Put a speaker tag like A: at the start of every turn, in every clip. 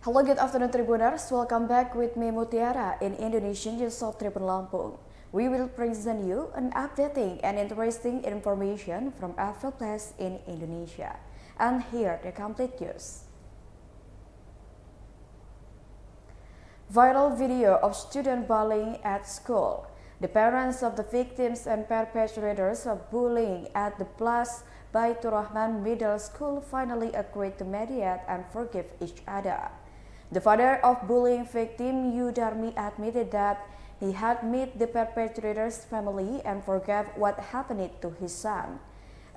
A: Hello, good afternoon Tribuners. Welcome back with me Mutiara in Indonesian News of Tribun Lampung. We will present you an updating and interesting information from every place in Indonesia. And here the complete news. Viral video of student bullying at school. The parents of the victims and perpetrators of bullying at the Plus Baitur Rahman Middle School finally agreed to mediate and forgive each other. The father of bullying victim Yudarmi admitted that he had met the perpetrator's family and forgave what happened to his son.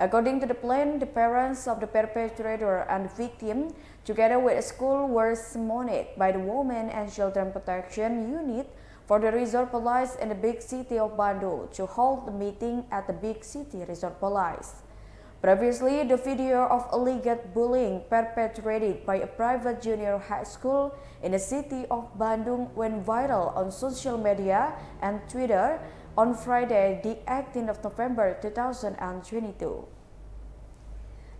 A: According to the plan, the parents of the perpetrator and victim, together with a school, were summoned by the Women and Children Protection Unit for the Resort Police in the big city of Bandung to hold the meeting at the big city Resort Police. Previously, the video of alleged bullying perpetrated by a private junior high school in the city of Bandung went viral on social media and Twitter on Friday, the 18th of November 2022.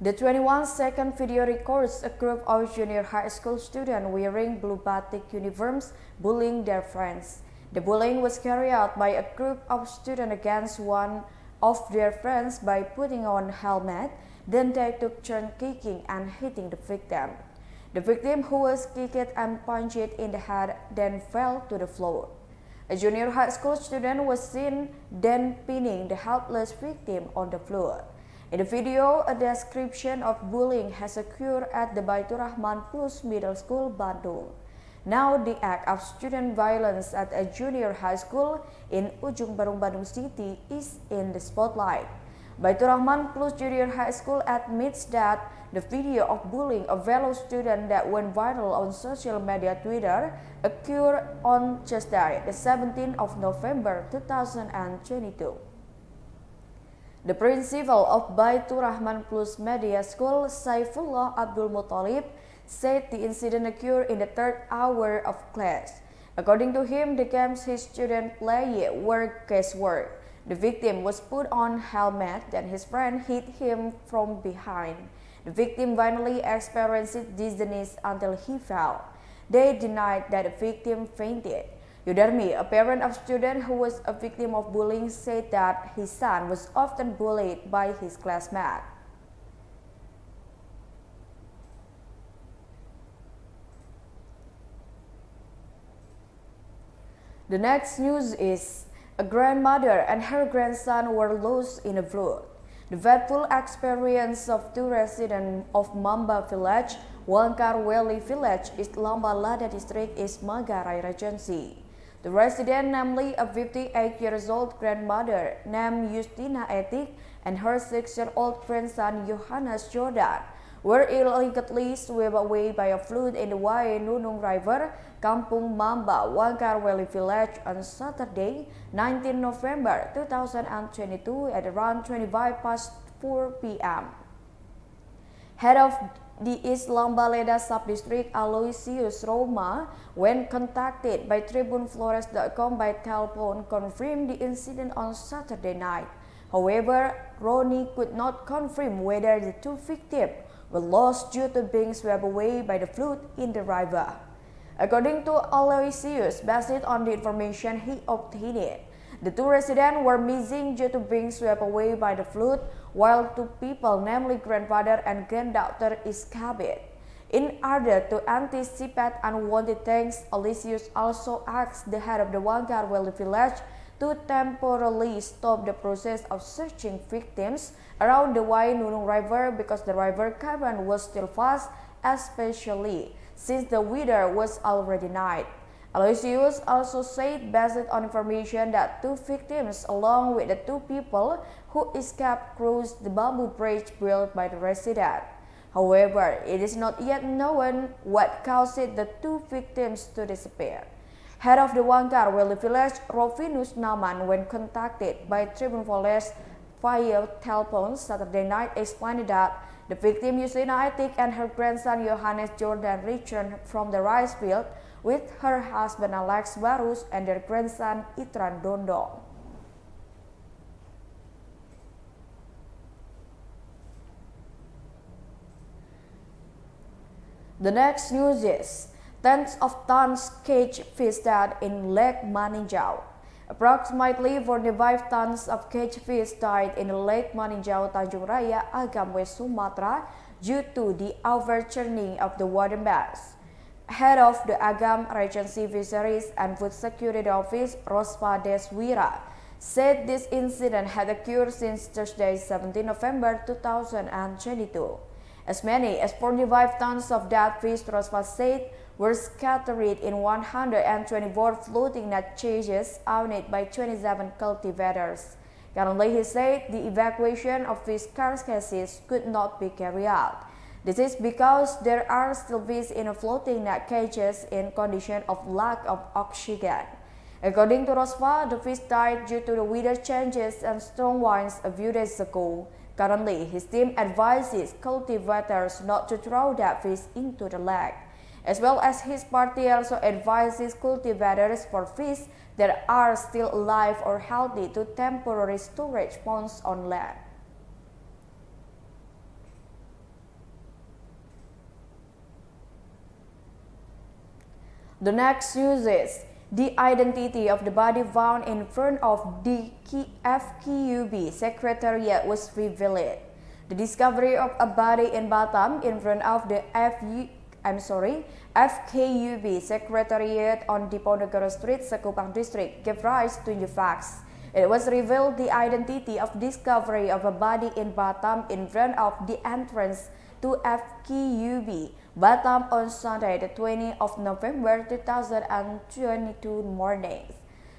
A: The 21-second video records a group of junior high school students wearing blue batik uniforms bullying their friends. The bullying was carried out by a group of students against one of their friends by putting on a helmet, then they took turns kicking and hitting the victim. The victim, who was kicked and punched in the head, then fell to the floor. A junior high school student was seen then pinning the helpless victim on the floor. In the video, a description of bullying has occurred at the Baitur Rahman Plus Middle School, Bandung. Now, the act of student violence at a junior high school in Ujung Barung, Bandung City is in the spotlight. Baitur Rahman Plus Junior High School admits that the video of bullying a fellow student that went viral on social media Twitter occurred on Tuesday, the 17th of November 2022. The principal of Baitur Rahman Plus Media School, Saifullah Abdul Muttalib, said the incident occurred in the third hour of class. According to him, the games his students played were guesswork. The victim was put on helmet, then his friend hit him from behind. The victim finally experienced dizziness until he fell. They denied that the victim fainted. Yudarmi, a parent of student who was a victim of bullying, said that his son was often bullied by his classmates. The next news is a grandmother and her grandson were lost in a flood. The dreadful experience of two residents of Mamba Village, Wangkar Valley Village, East Lamba Lada District, is Manggarai Regency. The resident, namely a 58-year-old grandmother named Justina Etik and her 6-year-old grandson Johannes Jordan, were illegally swept away by a flood in the Wai Nunung River, Kampung Mamba, Wangkar Valley Village on Saturday, 19 November 2022 at around 4 p.m. Head of the East Lambaleda Subdistrict Aloysius Roma, when contacted by TribunFlores.com by telephone, confirmed the incident on Saturday night. However, Roni could not confirm whether the two victims were lost due to being swept away by the flood in the river. According to Aloysius, based on the information he obtained, the two residents were missing due to being swept away by the flood, while two people, namely grandfather and granddaughter, escaped. In order to anticipate unwanted things, Aloysius also asked the head of the Wangkar Valley Village to temporarily stop the process of searching victims around the Wai Nunung River because the river current was still fast, especially since the weather was already night. Aloysius also said, based on information, that two victims along with the two people who escaped crossed the bamboo bridge built by the resident. However, it is not yet known what caused the two victims to disappear. Head of the Wangkar Valley Village, Rovinus Naman, when contacted by Tribun Flores via telephone Saturday night, explained that the victim Justina Etik and her grandson Johannes Jordan returned from the rice field with her husband Alex Barus and their grandson Itran Dondong. The next news is tens of tons cage fish died in Lake Maninjau. Approximately 45 tons of cage fish died in Lake Maninjau, Tanjung Raya, Agam, West Sumatra due to the overchurning of the water mass. Head of the Agam Regency Fisheries and Food Security Office, Rospa Deswira, said this incident had occurred since Thursday, 17 November 2022. As many as 45 tons of dead fish, Rospa said, were scattered in 124 floating net cages owned by 27 cultivators. Currently, he said the evacuation of fish carcasses could not be carried out. This is because there are still fish in floating net cages in condition of lack of oxygen. According to Rospa, the fish died due to the weather changes and strong winds a few days ago. Currently, his team advises cultivators not to throw that fish into the lake. As well as his party also advises cultivators for fish that are still alive or healthy to temporary storage ponds on land. The next news is the identity of the body found in front of the FKUB Secretariat was revealed. The discovery of a body in Batam in front of the FKUB Secretariat on Diponegoro Street, Sekupang District gave rise to new facts. It was revealed the identity of discovery of a body in Batam in front of the entrance to FKUB Batam on Sunday, the 20th of November 2022 morning.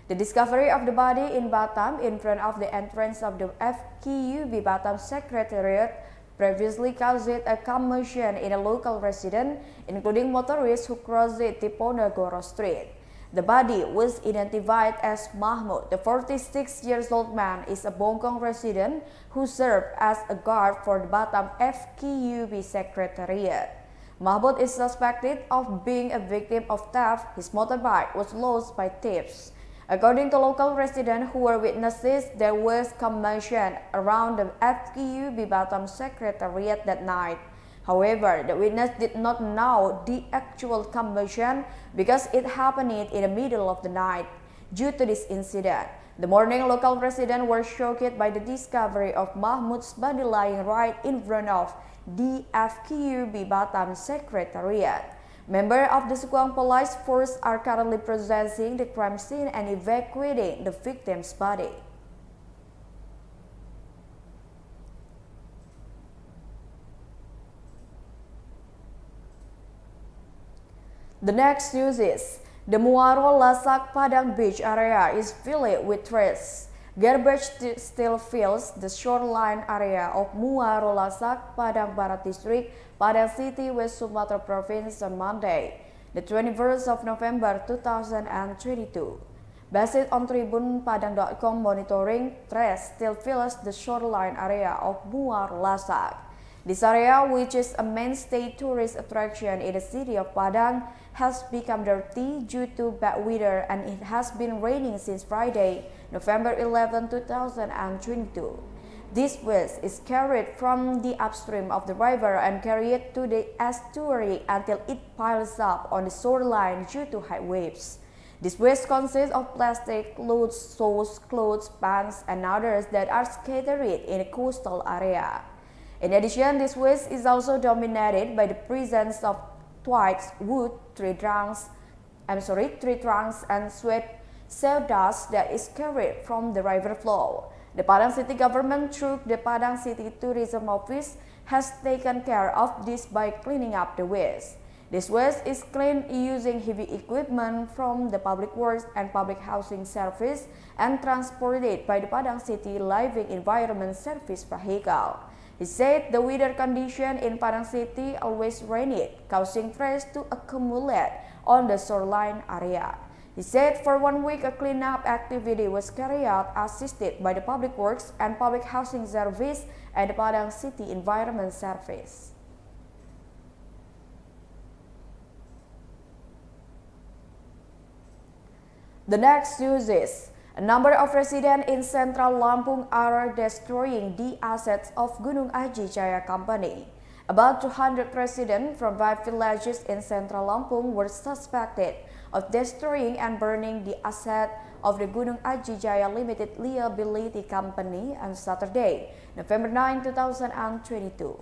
A: The discovery of the body in Batam in front of the entrance of the FKUB Batam Secretariat previously caused a commotion in a local resident, including motorists who crossed Diponegoro Street. The body was identified as Mahmud. The 46-year-old man is a Bongkong resident who served as a guard for the Batam FKUB Secretariat. Mahmud is suspected of being a victim of theft. His motorbike was lost by thieves. According to local residents who were witnesses, there was commotion around the FKUB Batam Secretariat that night. However, the witness did not know the actual commotion because it happened in the middle of the night. Due to this incident, the morning local residents were shocked by the discovery of Mahmud's body lying right in front of the FKUB Batam Secretariat. Members of the Sekuang Police Force are currently processing the crime scene and evacuating the victim's body. The next news is the Muaro Lasak Padang Beach area is filled with trash. Garbage still fills the shoreline area of Muaro Lasak, Padang Barat District, Padang City, West Sumatra Province on Monday, the 21st of November 2022. Based on TribunPadang.com monitoring, trash still fills the shoreline area of Muaro Lasak. This area, which is a mainstay tourist attraction in the city of Padang, has become dirty due to bad weather, and it has been raining since Friday, November 11, 2022. This waste is carried from the upstream of the river and carried to the estuary until it piles up on the shoreline due to high waves. This waste consists of plastic, clothes, sauce, clothes, pans, and others that are scattered in the coastal area. In addition, this waste is also dominated by the presence of twigs, wood, tree trunks, and sawdust that is carried from the river flow. The Padang City government, through the Padang City Tourism Office, has taken care of this by cleaning up the waste. This waste is cleaned using heavy equipment from the Public Works and Public Housing Service and transported by the Padang City Living Environment Service vehicle. He said the weather condition in Padang City always rainy, causing trash to accumulate on the shoreline area. He said for 1 week a cleanup activity was carried out assisted by the Public Works and Public Housing Service and the Padang City Environment Service. The next news is a number of residents in central Lampung are destroying the assets of Gunung Aji Jaya Company. About 200 residents from 5 villages in central Lampung were suspected of destroying and burning the asset of the Gunung Aji Jaya Limited Liability Company on Saturday, November 9, 2022.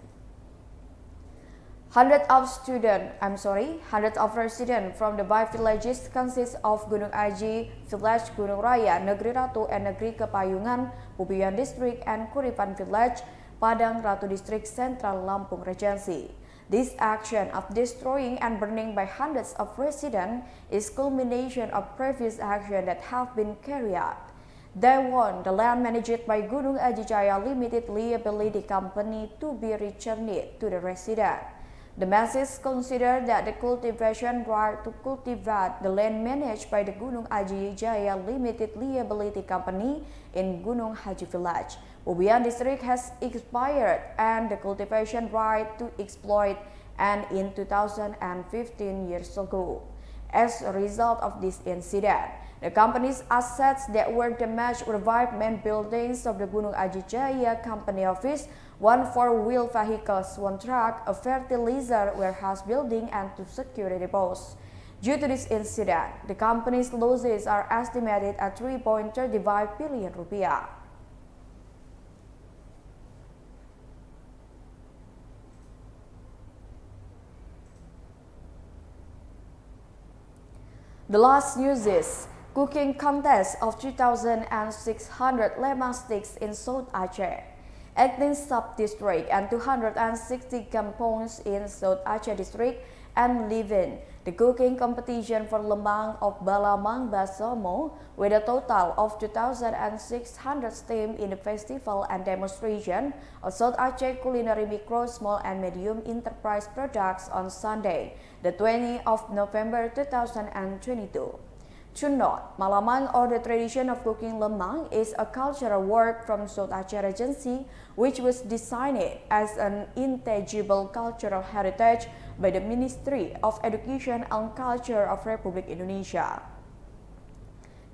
A: Hundreds of residents from the 5 villages consist of Gunung Aji Village, Gunung Raya, Negeri Ratu, and Negeri Kepayungan, Pubian District, and Kuripan Village, Padang Ratu District, Central Lampung Regency. This action of destroying and burning by hundreds of residents is culmination of previous action that have been carried out. They want the land managed by Gunung Aji Jaya Limited Liability Company to be returned to the resident. The masses consider that the cultivation right to cultivate the land managed by the Gunung Aji Jaya Limited Liability Company in Gunung Haji Village, Pubian District has expired and the cultivation right to exploit and in 2015 years ago. As a result of this incident, the company's assets that were damaged were 5 main buildings of the Gunung Aji Jaya Company office, 1 4-wheel vehicles, 1 truck, a fertilizer warehouse building, and 2 security posts. Due to this incident, the company's losses are estimated at 3.35 billion rupiah. The last news is cooking contest of 2,600 lemang sticks in South Aceh. 18 sub-district and 260 kampongs in South Aceh district and Livin. The cooking competition for lemang of Balamang Basomo with a total of 2,600 teams in the festival and demonstration of South Aceh Culinary Micro, Small and Medium Enterprise Products on Sunday, the 20th of November 2022. To note, Malamang, or the tradition of cooking lemang, is a cultural work from South Aceh Regency, which was designed as an intangible cultural heritage by the Ministry of Education and Culture of Republik Indonesia.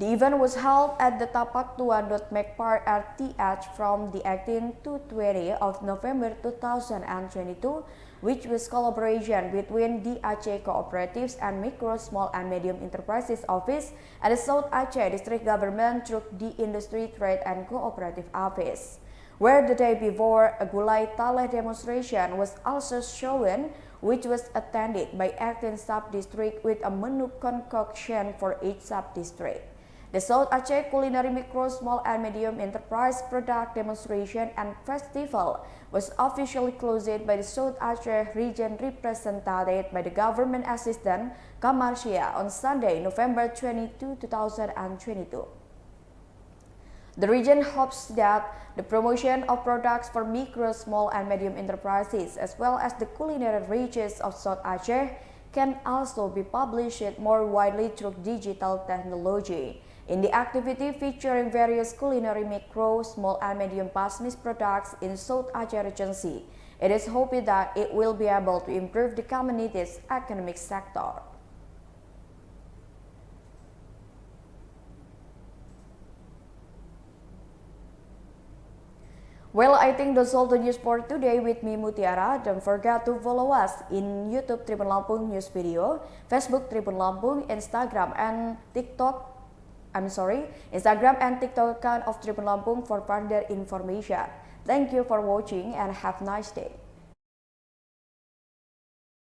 A: The event was held at the Tapak Tuan Dotmek Park RTH from the 18th to 20th of November 2022, which was collaboration between the Aceh Cooperatives and Micro, Small and Medium Enterprises Office and the South Aceh District Government through the Industry, Trade and Cooperative Office, where the day before a Gulai Taleh demonstration was also shown, which was attended by 18 sub-districts with a menu concoction for each sub-district. The South Aceh Culinary Micro, Small and Medium Enterprise Product Demonstration and Festival was officially closed by the South Aceh region represented by the Government Assistant Kamarsia on Sunday, November 22, 2022. The region hopes that the promotion of products for micro, small and medium enterprises as well as the culinary riches of South Aceh can also be published more widely through digital technology. In the activity featuring various culinary micro, small and medium business products in South Aceh Regency, it is hoped that it will be able to improve the community's economic sector. Well, I think that's all the news for today with me, Mutiara. Don't forget to follow us in YouTube Tribun Lampung News Video, Facebook Tribun Lampung, Instagram and TikTok account of Tribun Lampung for further information. Thank you for watching and have a nice day.